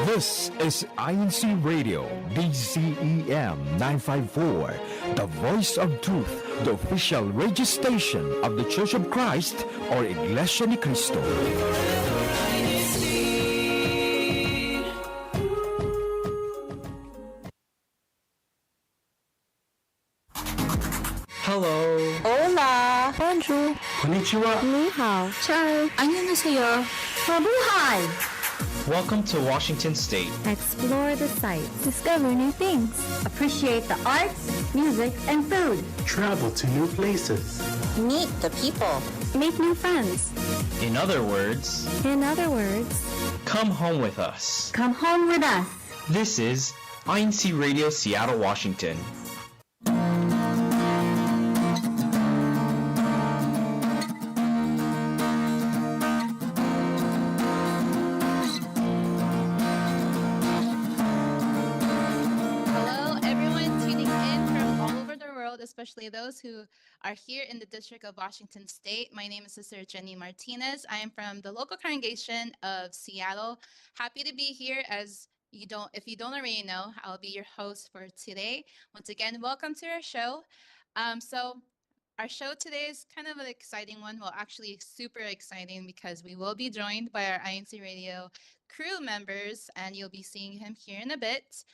This is INCRadio, DCEM 954, the voice of truth, the official radio station of the Church of Christ or Iglesianicristo. Hello. Hola. Bonjour. Konnichiwa. Ni hao. Ciao. Annyeonghaseyo. Mabuhay. Welcome to Washington State. Explore the sights. Discover new things. Appreciate the arts, music, and food. Travel to new places. Meet the people. Make new friends. In other words, come home with us. Come home with us. This is INCRadio Seattle, Washington. Especially those who are here in the District of Washington State. My name is Sister Jenny Martinez. I am from the local congregation of Seattle. Happy to be here. If you don't already know, I'll be your host for today. Once again, welcome to our show. So our show today is kind of an exciting one. Well, actually super exciting because we will be joined by our INCRadio crew members, and you'll be seeing him here in a bit.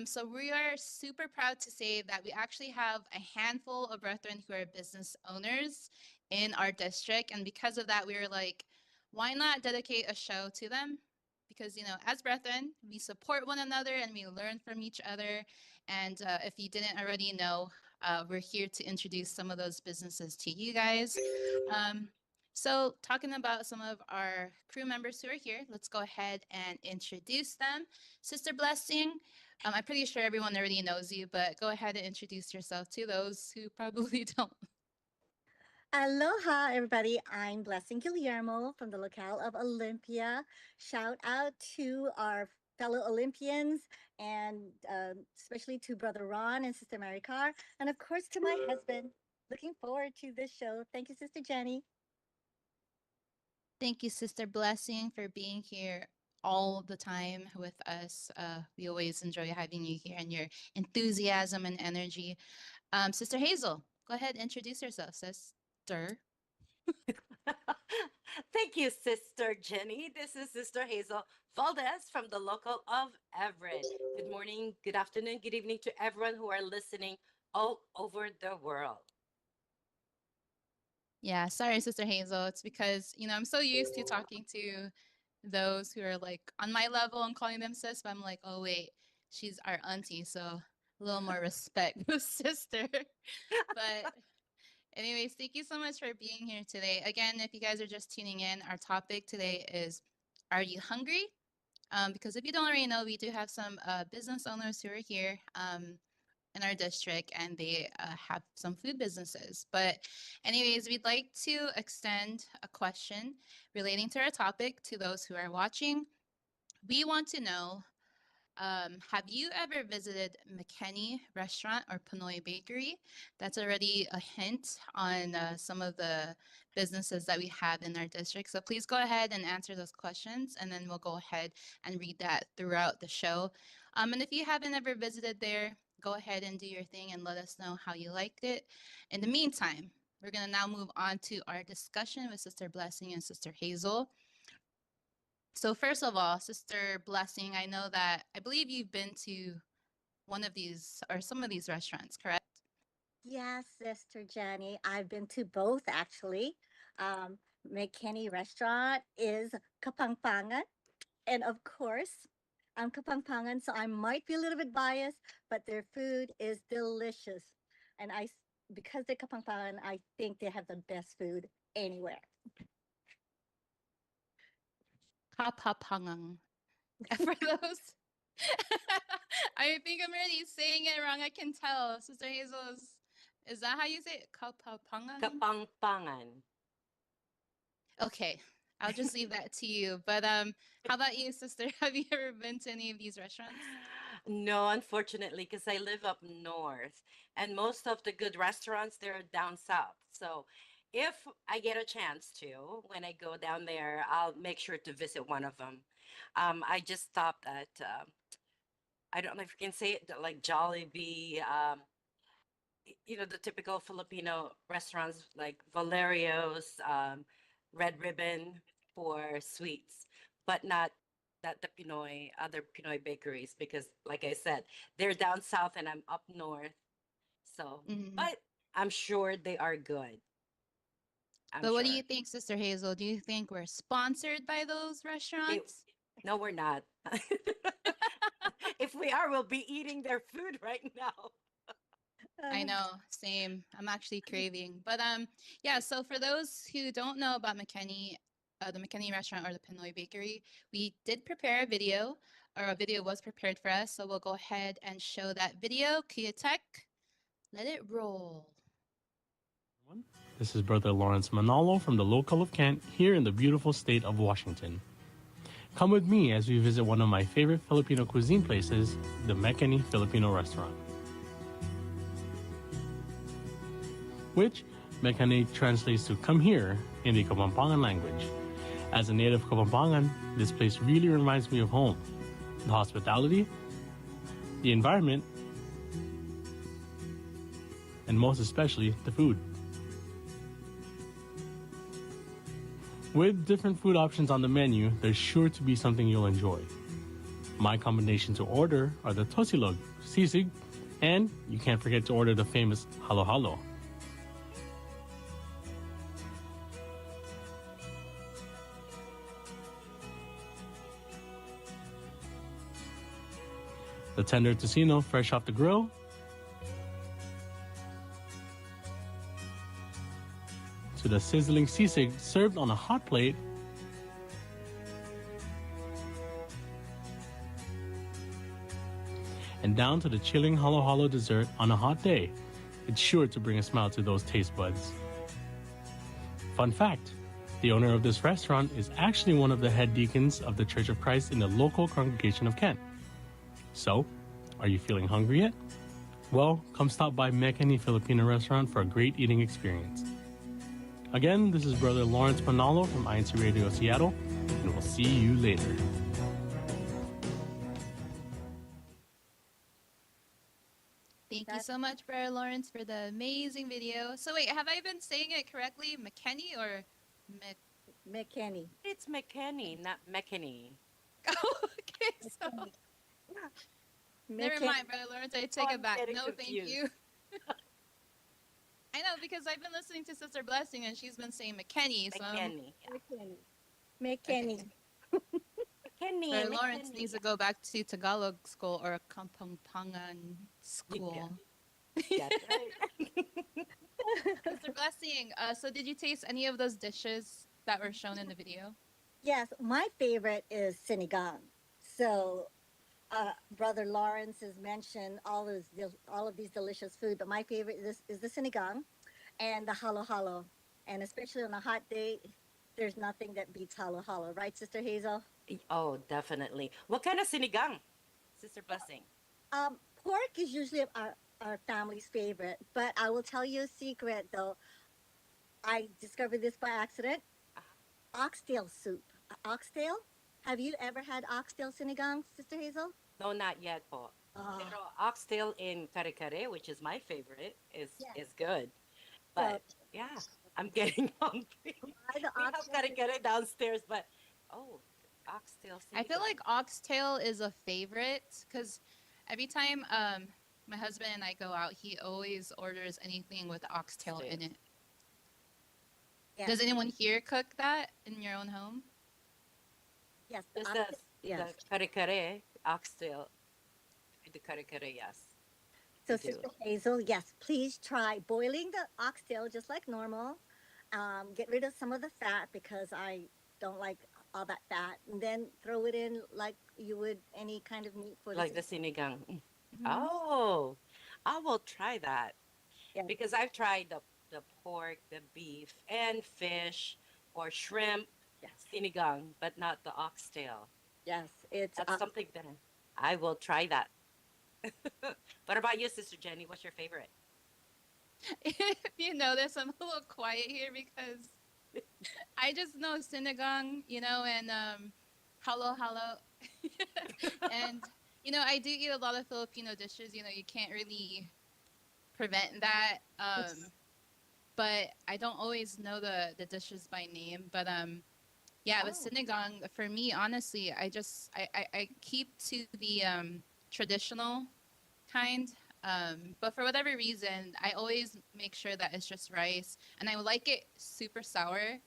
So we are super proud to say that we actually have a handful of brethren who are business owners in our district. And because of that, we were like, why not dedicate a show to them? Because, as brethren, we support one another and we learn from each other. And if you didn't already know, we're here to introduce some of those businesses to you guys. So talking about some of our crew members who are here, let's go ahead and introduce them. Sister Blessing, I'm pretty sure everyone already knows you, but go ahead and introduce yourself to those who probably don't. Aloha, everybody. I'm Blessing Guillermo from the locale of Olympia. Shout out to our fellow Olympians and especially to Brother Ron and Sister Mary Carr. And of course, to my husband. Looking forward to this show. Thank you, Sister Jenny. Thank you, Sister Blessing, for being here all the time with us. We always enjoy having you here and your enthusiasm and energy. Sister Hazel, go ahead and introduce yourself, sister. Thank you, Sister Jenny. This is Sister Hazel Valdez from the local of Everett. Good morning, good afternoon, good evening to everyone who are listening all over the world. Yeah, sorry, Sister Hazel. It's because, I'm so used to talking to those who are like on my level and calling them sis, but I'm like, oh, wait, she's our auntie. So a little more respect with sister. But anyways, thank you so much for being here today. Again, if you guys are just tuning in, our topic today is, are you hungry? Because if you don't already know, we do have some business owners who are here in our district, and they have some food businesses. But anyways, we'd like to extend a question relating to our topic to those who are watching. We want to know, have you ever visited McKinney Restaurant or Pinoy Bakery? That's already a hint on some of the businesses that we have in our district. So please go ahead and answer those questions, and then we'll go ahead and read that throughout the show. And if you haven't ever visited there, go ahead and do your thing and let us know how you liked it. In the meantime, we're going to now move on to our discussion with Sister Blessing and Sister Hazel. So first of all, Sister Blessing, I believe you've been to one of these or some of these restaurants, correct? Yes, Sister Jenny. I've been to both, actually. McKinney Restaurant is Kapampangan. And of course, I'm Kapampangan, so I might be a little bit biased, but their food is delicious. And because they're Kapampangan, I think they have the best food anywhere. Kapapangang. For those, I think I'm already saying it wrong. I can tell. Sister Hazel, is that how you say it? Kapapangang? Kapangpangan. Okay, I'll just leave that to you. But how about you, sister? Have you ever been to any of these restaurants? No, unfortunately, because I live up north, and most of the good restaurants they're down south. So, if I get a chance to, when I go down there, I'll make sure to visit one of them. I just stopped at I don't know if you can say it like Jollibee, the typical Filipino restaurants like Valerio's, Red Ribbon for sweets, but not the other Pinoy bakeries because, like I said, they're down south and I'm up north. So, Mhm. but I'm sure they are good. I'm But what do you sure. think, Sister Hazel? Do you think we're sponsored by those They, restaurants? no, we're not. If we are, we'll be eating their food right now. I Uh, know, same. I'm actually craving. But yeah, so for those who don't know about McKinney, the McKinney restaurant or the Pinoy Bakery, we did prepare a video, or a video was prepared for us. So we'll go ahead and show that video. Kuya Tech, let it roll. This is Brother Lawrence Manalo from the local of Kent here in the beautiful state of Washington. Come with me as we visit one of my favorite Filipino cuisine places, the McKinney Filipino Restaurant. Which McKinney translates to come here in the Kapampangan language. As a native Kapampangan, this place really reminds me of home. The hospitality, the environment, and most especially the food. With different food options on the menu, there's sure to be something you'll enjoy. My combination to order are the tosilog, sisig, and you can't forget to order the famous halo halo. The tender tocino fresh off the grill, to the sizzling sisig served on a hot plate, and down to the chilling halo halo dessert on a hot day. It's sure to bring a smile to those taste buds. Fun fact, the owner of this restaurant is actually one of the head deacons of the Church of Christ in the local congregation of Kent. So, are you feeling hungry yet? Well, come stop by McKinney Filipino Restaurant for a great eating experience. Again, this is Brother Lawrence Manalo from INCRadio Seattle, and we'll see you later. Thank you so much, Brother Lawrence, for the amazing video. So wait, have I been saying it correctly? McKinney or Mc... McKinney. It's McKinney, not McKinney. Okay, so never mind, Brother Lawrence. I take it back. No, thank you. I know because I've been listening to Sister Blessing and she's been saying McKinney. So McKinney. McKinney. McKinney. Brother Lawrence needs to go back to Tagalog school or Kampangpangan school. Yeah. That's right. Sister Blessing, so did you taste any of those dishes that were shown in the video? Yes, my favorite is sinigang. So, Brother Lawrence has mentioned all of these delicious food, but my favorite is the sinigang and the halo halo. And especially on a hot day, there's nothing that beats halo halo, right, Sister Hazel? Oh, definitely. What kind of sinigang, Sister Blessing? Pork is usually our family's favorite, but I will tell you a secret though. I discovered this by accident. Oxtail soup. Oxtail? Have you ever had oxtail sinigang, Sister Hazel? No, not yet po. Pero oxtail in kare-kare, which is my favorite, is good. But yeah, I'm getting hungry. We have kare-kare downstairs, but oxtail I feel sinigang. like oxtail is a favorite because every time my husband and I go out, he always orders anything with oxtail in it. Yes. Does anyone here cook that in your own home? Yes. Just Yes. the kare-kare, oxtail, the kare-kare, yes. So, we do. Sister Hazel, yes, please try boiling the oxtail just like normal. Get rid of some of the fat because I don't like all that fat, and then throw it in like you would any kind of meat for the Like the sinigang. sinigang. Mhm. Oh, I will try that Yes, because I've tried the pork, the beef, and fish or shrimp yes, sinigang, but not the oxtail. yes. It's That's something that I will try that. What about you, Sister Jenny? What's your favorite? If you notice, I'm a little quiet here because I just know sinigang, and halo halo. And I do eat a lot of Filipino dishes. You can't really prevent that. But I don't always know the dishes by name. But yeah, with oh, sinigang, for me, honestly, I keep to the traditional kind. But for whatever reason, I always make sure that it's just rice, and I like it super sour.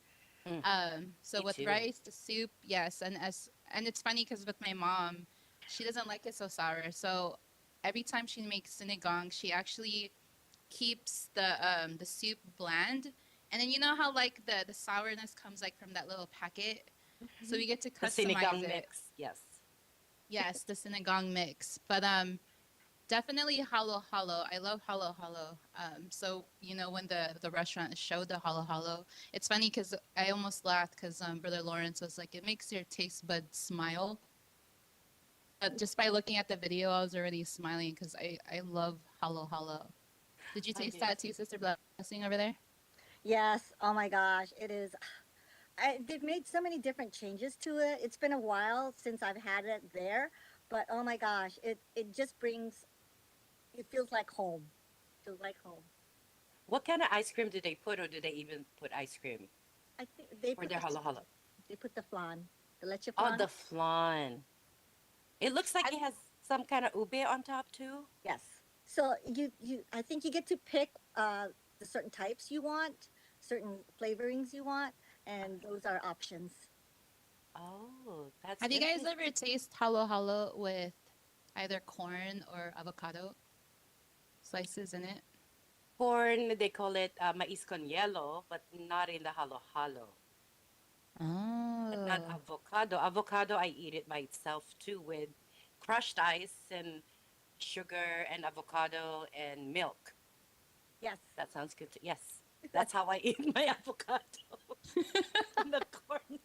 Mm, So me with too. rice, the soup, yes, and it's funny because with my mom, she doesn't like it so sour. So every time she makes sinigang, she actually keeps the soup bland. And then you know how like the sourness comes like from that little packet, so mhm. we get to The customize sinigang it. mix, yes. Yes, the sinigang mix. But definitely halo halo. I love halo halo. So when the restaurant showed the halo halo, it's funny because I almost laughed because Brother Lawrence was like, it makes your taste buds smile. But just by looking at the video, I was already smiling because I love halo halo. Did you I taste do that too. too, Sister Blessing over there? Yes. Oh my gosh, it is. They've made so many different changes to it. It's been a while since I've had it there, but oh my gosh, it just brings. It feels like home. Feels like home. What kind of ice cream do they put, or do they even put ice cream I think they for put their halo halo? the flan, the leche Oh, flan. the flan. It looks like it has some kind of ube on top too. Yes. So I think you get to pick the certain types you want, certain flavorings you want, and those are options. Oh, that's Have you guys interesting. ever tasted halo halo with either corn or avocado slices in it? Corn, they call it mais con hielo, but not in the halo halo. But not Oh. avocado. Avocado, I eat it by itself too with crushed ice and sugar and avocado and milk. Yes. That sounds good too. Yes, that's how I eat my avocado in the corn,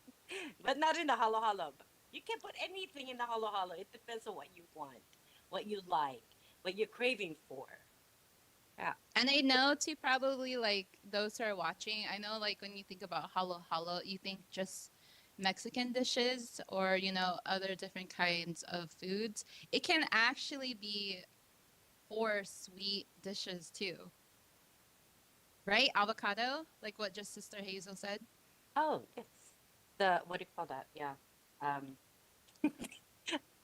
but not in the halo halo. You can put anything in the halo halo. It depends on what you want, what you like, what you're craving for. Yeah. And I know too, probably like those who are watching, I know like when you think about halo halo, you think just Mexican dishes or, other different kinds of foods. It can actually be for sweet dishes too, right? Avocado, like what just Sister Hazel said. Oh, yes. The what do you call that? Yeah. Um,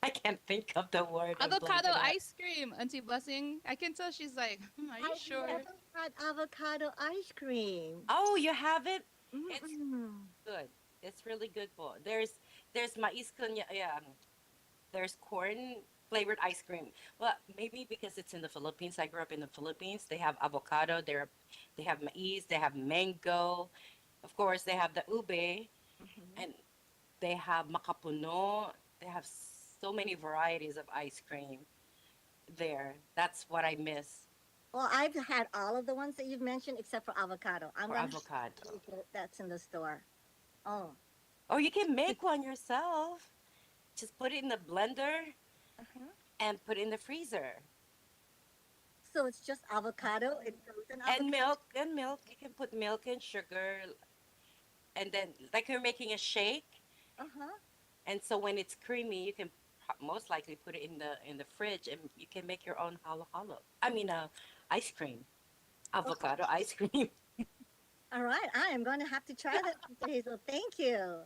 I can't think of the word. I'm Avocado blanking out. ice cream, Auntie Blessing. I can tell she's like, are you I've sure? never had avocado ice cream. Oh, you have it? It's Mm-mm. good. It's really good. For there's mais con yeah. There's corn flavored ice cream. Well, maybe because it's in the Philippines. I grew up in the Philippines. They have avocado. They have maize. They have mango. Of course, they have the ube, Mhm. and they have macapuno. They have so many varieties of ice cream there. That's what I miss Well, I've had all of the ones that you've mentioned except for avocado. I'm for gonna avocado. that's in the store. Oh. Or you can make one yourself. Just put it in the blender Uh-huh. and put it in the freezer. So it's just avocado and frozen And avocado. milk, and milk. You can put milk and sugar, and then like you're making a shake. Uh-huh. And so when it's creamy, you can most likely put it in the fridge, and you can make your own halo halo. I mean, ice cream, Okay. avocado ice cream. All right. I am going to have to try that, Sister Hazel. Thank you.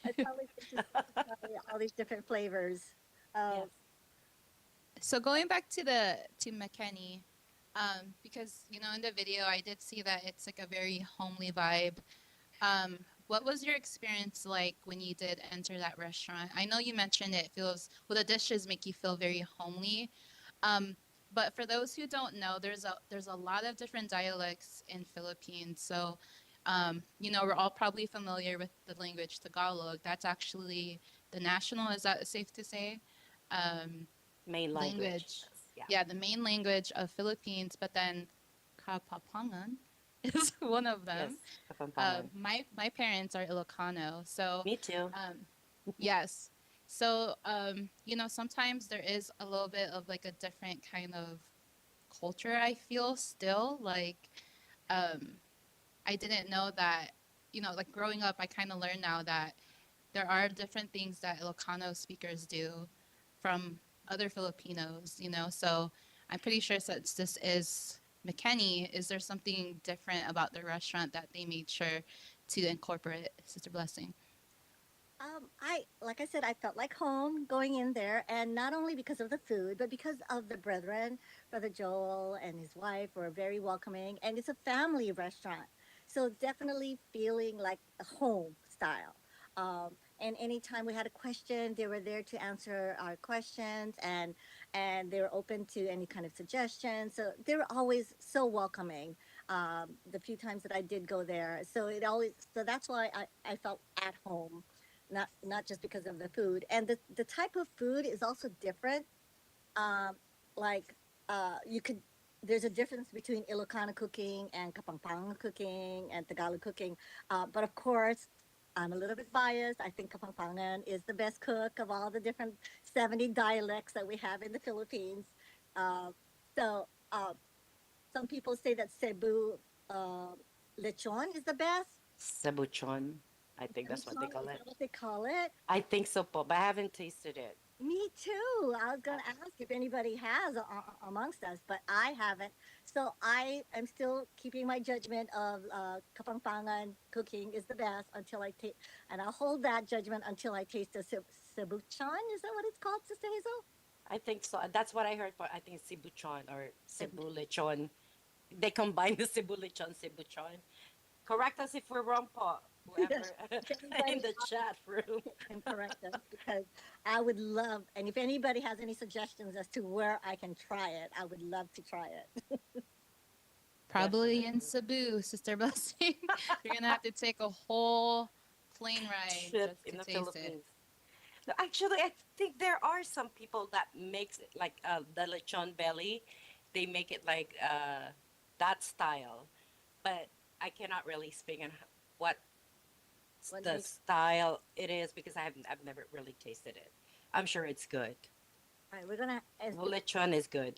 It's always good to try all these different flavors. Yes. Of So going back to McKinney, because in the video I did see that it's like a very homely vibe. What was your experience like when you did enter that restaurant? I know you mentioned it feels well, the dishes make you feel very homely. Um, but for those who don't know, there's a lot of different dialects in Philippines. So We're all probably familiar with the language Tagalog. That's actually the national, is that safe to say? Um, Main language. language. Yes. Yeah. Yeah, the main language of Philippines, but then Kapapangan is one of Yes. them. Kapampangan. My parents are Ilocano, so Me too. um, yes. So sometimes there is a little bit of like a different kind of culture, I feel still. Like um, I didn't know that, like growing up, I kind of learned now that there are different things that Ilocano speakers do from other Filipinos, So I'm pretty sure since this is McKinney, is there something different about the restaurant that they made sure to incorporate, Sister Blessing? Like I said, I felt like home going in there, and not only because of the food, but because of the brethren. Brother Joel and his wife were very welcoming, and it's a family restaurant, so definitely feeling like a home style. And anytime we had a question, they were there to answer our questions, and they were open to any kind of suggestions. So they were always so welcoming. The few times that I did go there, so that's why I felt at home, not just because of the food, and the type of food is also different. um like you could there's a difference between Ilocano cooking and Kapampangan cooking and Tagalog cooking, but of course I'm a little bit biased. I think Kapampangan is the best cook of all the different 70 dialects that we have in the Philippines. uh, so some people say that Cebu uh, lechon is the best. Cebuchon. I think that's what they Lechon, call is it. that what they call it? I think so, po, but I haven't tasted it. Me too. I was Uh, going to ask if anybody has amongst us, but I haven't. So I am still keeping my judgment of Kapampangan cooking is the best until I taste, and I'll hold that judgment until I taste the cebuchan. Is that what it's called, Sister Hazel? I think so. That's what I heard. For I think Cebuchon or Cebu Cebuchon. lechon. They combine the Cebu lechon, Cebuchon. Correct us if we're wrong, po. Whoever Yes. If in anybody the chat room. can correct us, because I would love, and if anybody has any suggestions as to where I can try it, I would love to try it. Probably in Definitely. Cebu, Sister Blessing. You're gonna have to take a whole plane ride Trip just in to the taste it. Philippines. No, actually, I think there are some people that makes it like the lechon belly. They make it like that style, but I cannot really speak on what What the makes style it is because I've never really tasted it. I'm sure it's good. All right, we're gonna Well, lechon is good,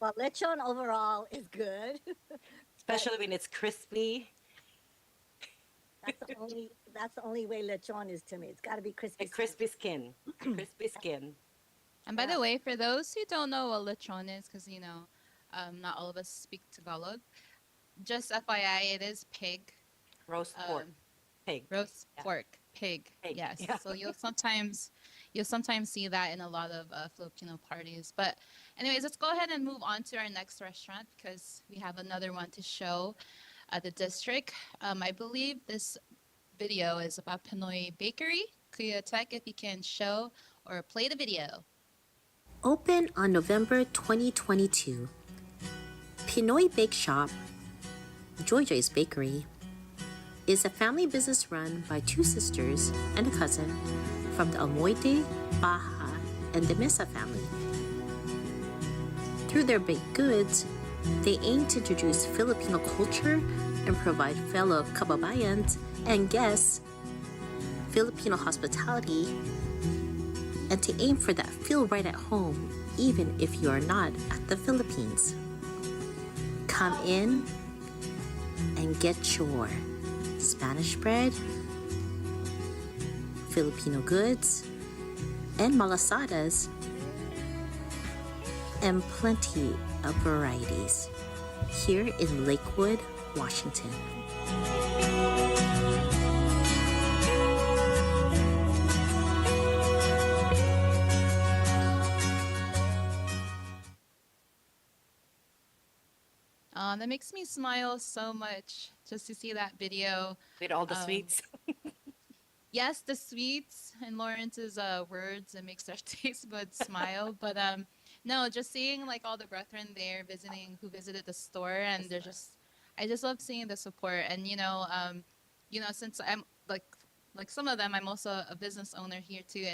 well, lechon overall is good, but especially when it's crispy. that's the only way lechon is to me. It's got to be A crispy skin. crispy skin, crispy skin. And by Yeah. the way, for those who don't know what lechon is, because not all of us speak Tagalog, just FYI, it is pig. Roast pork, Um, pig. roast Yeah, pork, pig. pig. Yes. Yeah. So you'll sometimes see that in a lot of Filipino parties. But anyways, let's go ahead and move on to our next restaurant because we have another one to show at the district. I believe this video is about Pinoy Bakery. Kuya Tech, if you can show or play the video. Open on November 2022, Pinoy Bake Shop, Joy Joy's Bakery, is a family business run by two sisters and a cousin from the Almoite, Baja, and the Mesa family. Through their baked goods, they aim to introduce Filipino culture and provide fellow kababayans and guests Filipino hospitality, and to aim for that feel right at home even if you are not at the Philippines. Come in and get your Spanish bread, Filipino goods, and malasadas, and plenty of varieties here in Lakewood, Washington. That makes me smile so much just to see that video. With all the Um, sweets. yes, the sweets and Lawrence's words, it makes our taste buds smile. But no, just seeing like all the brethren there visiting who visited the store, and they're just I just love seeing the support. And since I'm like some of them, I'm also a business owner here too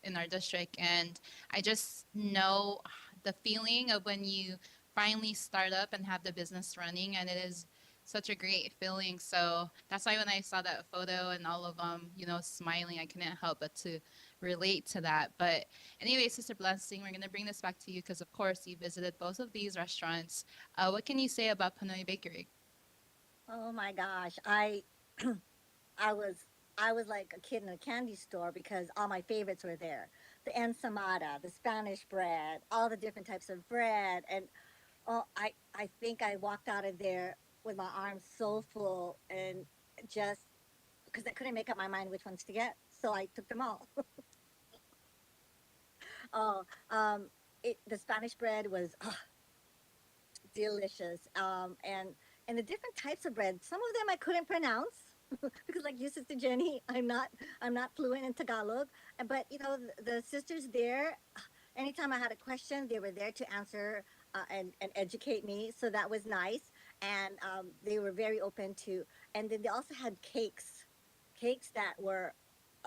in our district, and I just know the feeling of when you finally start up and have the business running, and it is such a great feeling. So that's why when I saw that photo and all of them, smiling, I couldn't help but to relate to that. But anyway, Sister Blessing, we're gonna bring this back to you because of course you visited both of these restaurants. What can you say about Pinoy Bakery? Oh my gosh, I was I was like a kid in a candy store because all my favorites were there. The ensamada, the Spanish bread, all the different types of bread, and I think I walked out of there with my arms so full and just because I couldn't make up my mind which ones to get, so I took them all. Oh, the Spanish bread was delicious. And the different types of bread. Some of them I couldn't pronounce because, like you, Sister Jenny, I'm not fluent in Tagalog. But the sisters there, anytime I had a question, they were there to answer and educate me. So that was nice, and they were very open to. And then they also had cakes that were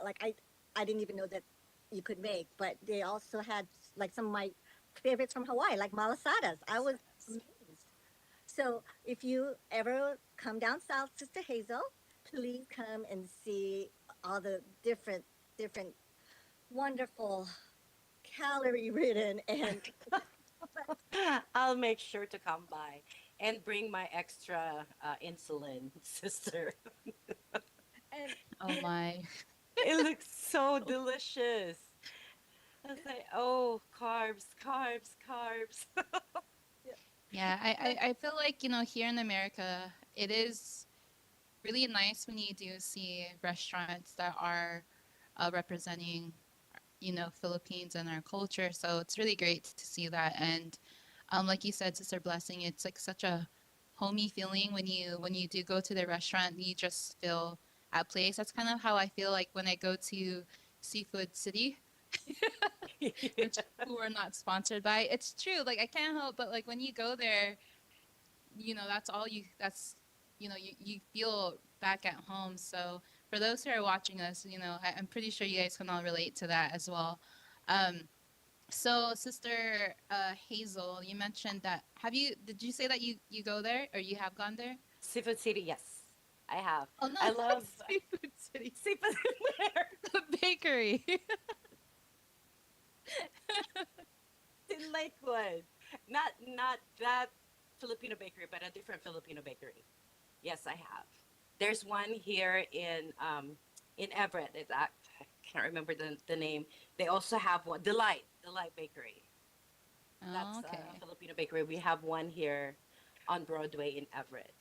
like I didn't even know that you could make, but they also had like some of my favorites from Hawaii, like malasadas. I was amazed. So if you ever come down south, Sister Hazel, please come and see all the different wonderful calorie ridden and I'll make sure to come by and bring my extra insulin, sister. and Oh my. It looks so delicious. I was like, oh, carbs, carbs, carbs. Yeah, I feel like, here in America, it is really nice when you do see restaurants that are representing, Philippines and our culture. So it's really great to see that. And like you said, Sister Blessing, it's like such a homey feeling when you do go to the restaurant, you just feel at place. That's kind of how I feel like when I go to Seafood City, which Yeah. who are not sponsored by. It's true. Like I can't help but like when you go there, that's all you feel back at home. So for those who are watching us, I'm pretty sure you guys can all relate to that as well. Um, so Sister Hazel, you mentioned that did you say that you go there or you have gone there? Seafood City, yes, I have. Oh no, I love Seafood City, seafood where the bakery. in Lakewood. Not that Filipino bakery, but a different Filipino bakery. Yes, I have. There's one here in Everett. I can't remember the name. They also have one Delight Bakery. Oh, That's a okay. Filipino bakery. We have one here on Broadway in Everett,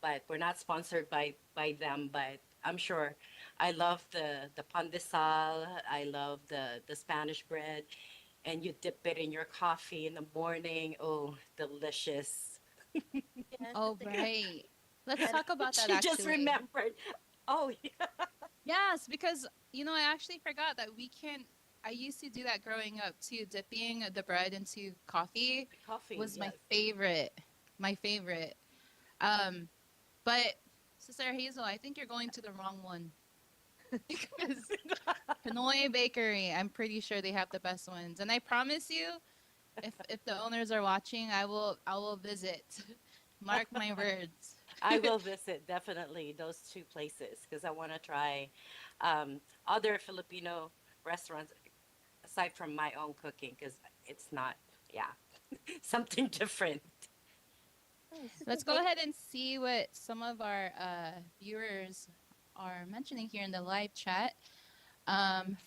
but we're not sponsored by them. But I'm sure. I love the pandesal. I love the Spanish bread, and you dip it in your coffee in the morning. Oh, delicious! yes, Oh, Sister right. Let's and talk about that She just actually. remembered. Oh, yeah. Yes, because I actually forgot that we can. I used to do that growing up too. Dipping the bread into coffee Coffee. was my Yes. favorite. My favorite. Um, but Sister Hazel, I think you're going to the wrong one because Pinoy Bakery. I'm pretty sure they have the best ones, and I promise you, if the owners are watching, I will visit. Mark my words. I will visit definitely those two places because I want to try other Filipino restaurants aside from my own cooking because it's not, yeah, something different. oh, Sister Let's go ahead and see what some of our viewers are mentioning here in the live chat.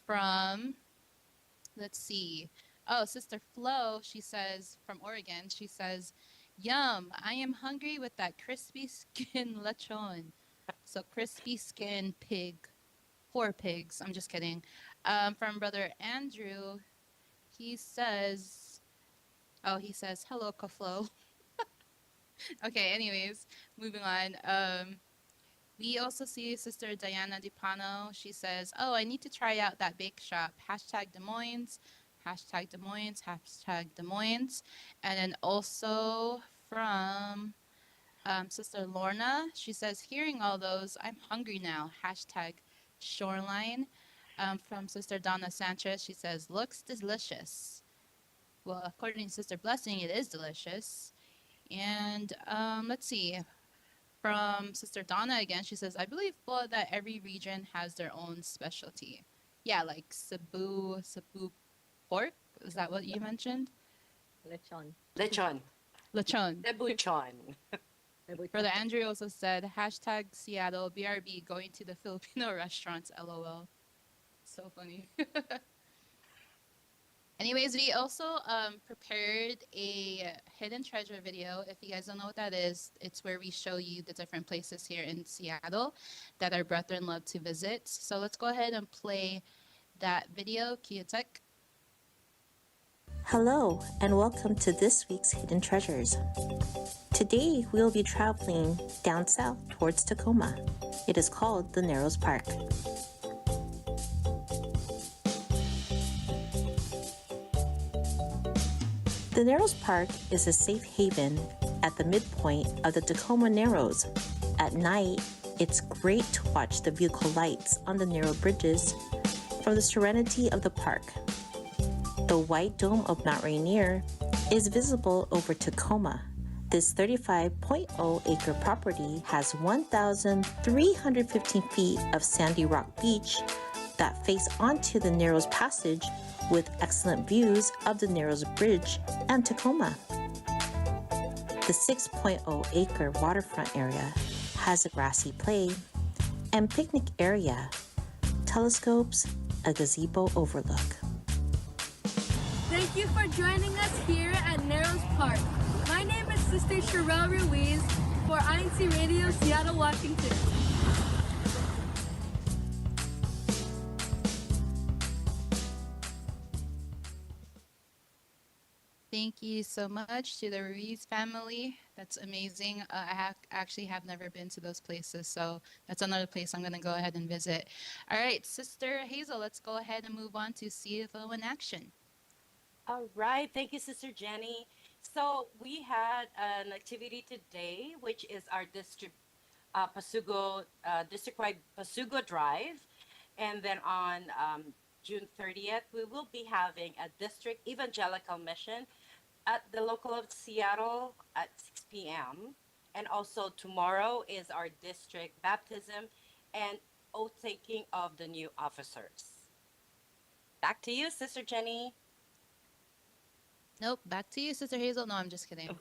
From let's see. Oh, Sister Flo, she says from Oregon. She says, "Yum! I am hungry with that crispy skin lechon." So crispy skin pig, poor pigs. I'm just kidding. From Brother Andrew, he says, "Oh, he says hello, Kaflo." Okay. Anyways, moving on. We also see Sister Diana DiPano. She says, "Oh, I need to try out that bake shop. Hashtag Des Moines, hashtag Des Moines, hashtag Des Moines." And then also from Sister Lorna, she says, hearing all those, I'm hungry now. Hashtag shoreline. From Sister Donna Sanchez, she says, looks delicious. Well, according to Sister Blessing, it is delicious. And let's see. From Sister Donna again, she says, I believe that every region has their own specialty. Yeah, like Cebu pork. Is that what you mentioned? Lechon. Lechon. Lechon. Lebuchon. Brother Andrew also said, hashtag Seattle, BRB, going to the Filipino restaurants, LOL. So funny. Anyways, we also prepared a hidden treasure video. If you guys don't know what that is, it's where we show you the different places here in Seattle that our brethren love to visit. So let's go ahead and play that video. Kia Tech. Hello, and welcome to this week's Hidden Treasures. Today, we will be traveling down south towards Tacoma. It is called the Narrows Park. The Narrows Park is a safe haven at the midpoint of the Tacoma Narrows. At night, it's great to watch the vehicle lights on the narrow bridges from the serenity of the park. The white dome of Mount Rainier is visible over Tacoma. This 35.0-acre property has 1,315 feet of sandy rock beach that face onto the Narrows Passage with excellent views of the Narrows Bridge and Tacoma. The 6.0-acre waterfront area has a grassy play and picnic area, telescopes, a gazebo overlook. Thank you for joining us here at Narrows Park. My name is Sister Sherelle Ruiz for INCRadio, Seattle, Washington. Thank you so much to the Ruiz family. That's amazing. I actually have never been to those places, so that's another place I'm going to go ahead and visit. All right, Sister Hazel, let's go ahead and move on to CFO in action. All right. Thank you, Sister Jenny. So we had an activity today, which is our district-wide Pasugo Drive. And then on June 30th, we will be having a district evangelical mission at the local of Seattle at 6 p.m. And also tomorrow is our district baptism and oath taking of the new officers. Back to you, Sister Jenny. Nope, back to you, Sister Hazel. No, I'm just kidding.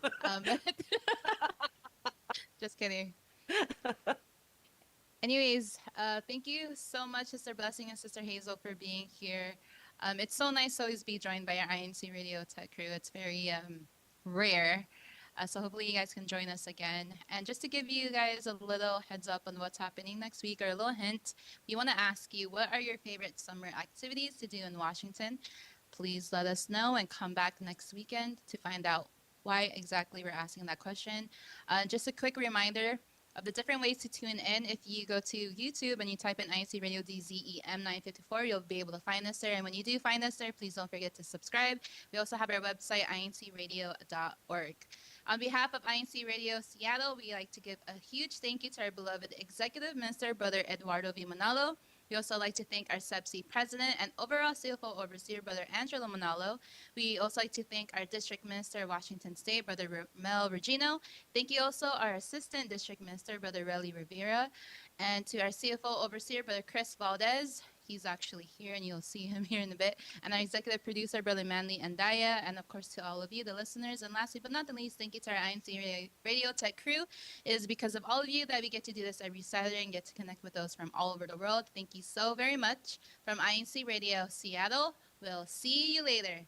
Just kidding. Anyways, thank you so much, Sister Blessing and Sister Hazel, for being here. It's so nice to always be joined by our INCRadio tech crew. It's very rare. So hopefully you guys can join us again. And just to give you guys a little heads up on what's happening next week, or a little hint, we want to ask you, what are your favorite summer activities to do in Washington? Please let us know and come back next weekend to find out why exactly we're asking that question. Just a quick reminder of the different ways to tune in. If you go to YouTube and you type in INCRadio DZEM 954, you'll be able to find us there. And when you do find us there, please don't forget to subscribe. We also have our website, incradio.org. On behalf of INCRadio Seattle, we like to give a huge thank you to our beloved Executive Minister, Brother Eduardo V. Manalo. We also like to thank our SEPC President and overall CFO Overseer, Brother Angelo Manalo. We also like to thank our District Minister of Washington State, Brother Mel Regino. Thank you also our Assistant District Minister, Brother Relly Rivera. And to our CFO Overseer, Brother Chris Valdez. He's actually here, and you'll see him here in a bit. And our executive producer, Brother Manly Andaya. And of course, to all of you, the listeners. And lastly but not the least, thank you to our INC Radio Tech crew. It is because of all of you that we get to do this every Saturday and get to connect with those from all over the world. Thank you so very much. From INC Radio Seattle, we'll see you later.